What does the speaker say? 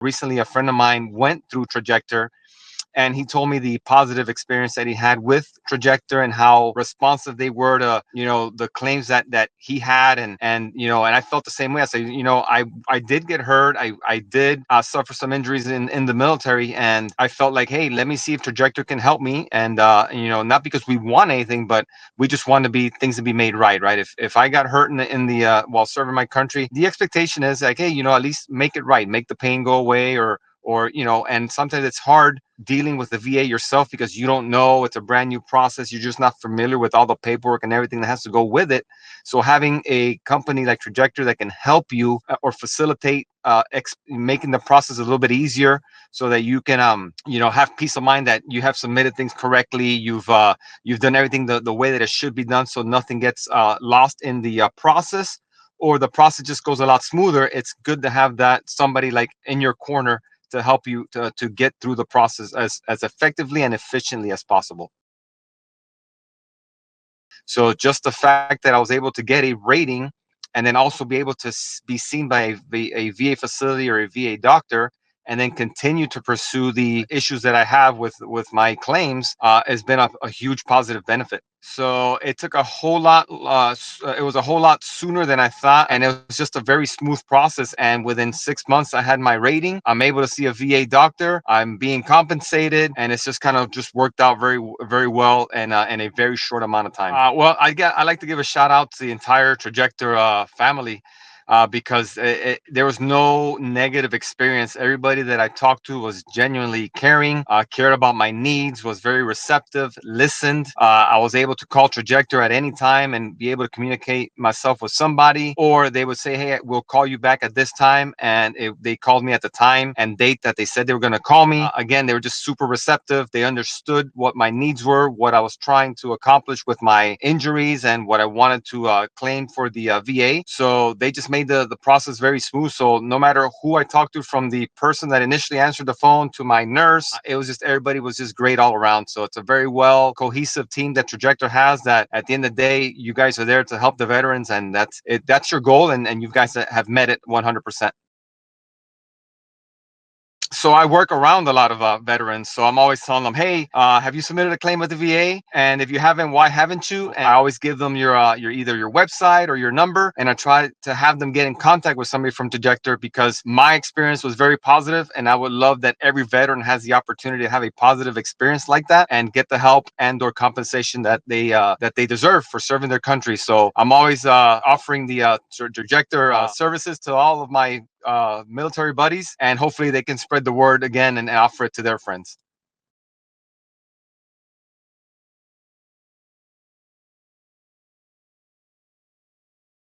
Recently, a friend of mine went through Trajector, and he told me the positive experience that he had with Trajector and how responsive they were to the claims that he had. And I felt the same way. I said, I did get hurt. I did suffer some injuries in the military, and I felt like, hey, let me see if Trajector can help me. And not because we want anything, but we just want to be things to be made right. If I got hurt in the while serving my country, the expectation is like, hey, at least make it right, make the pain go away, or and sometimes it's hard dealing with the VA yourself because you don't know, it's a brand new process, you're just not familiar with all the paperwork and everything that has to go with it. So having a company like Trajector that can help you or facilitate making the process a little bit easier, so that you can have peace of mind that you have submitted things correctly, you've done everything the way that it should be done, so nothing gets lost in the process, or the process just goes a lot smoother. It's good to have that somebody like in your corner to help you to get through the process as effectively and efficiently as possible. So just the fact that I was able to get a rating and then also be able to be seen by a VA facility or a VA doctor, and then continue to pursue the issues that I have with my claims has been a huge positive benefit. So it took a whole lot. It was a whole lot sooner than I thought, and it was just a very smooth process. And within 6 months, I had my rating. I'm able to see a VA doctor. I'm being compensated, and it's just kind of just worked out very well in a very short amount of time. Well, I like to give a shout out to the entire Trajector family. Because there was no negative experience. Everybody that I talked to was genuinely caring, cared about my needs, was very receptive, listened. I was able to call Trajector at any time and be able to communicate myself with somebody, or they would say, hey, we'll call you back at this time. And they called me at the time and date that they said they were going to call me. Again, they were just super receptive. They understood what my needs were, what I was trying to accomplish with my injuries, and what I wanted to claim for the VA. So they just made the process very smooth. So no matter who I talked to, from the person that initially answered the phone to my nurse, it was just, everybody was just great all around. So it's a very well cohesive team that Trajector has, that at the end of the day, you guys are there to help the veterans, and that's it. That's your goal, and you guys have met it 100%. So I work around a lot of veterans. So I'm always telling them, hey, have you submitted a claim with the VA? And if you haven't, why haven't you? And I always give them your either your website or your number, and I try to have them get in contact with somebody from Trajector, because my experience was very positive, and I would love that every veteran has the opportunity to have a positive experience like that and get the help and or compensation that they deserve for serving their country. So I'm always offering the Trajector services to all of my military buddies, and hopefully they can spread the word again and offer it to their friends.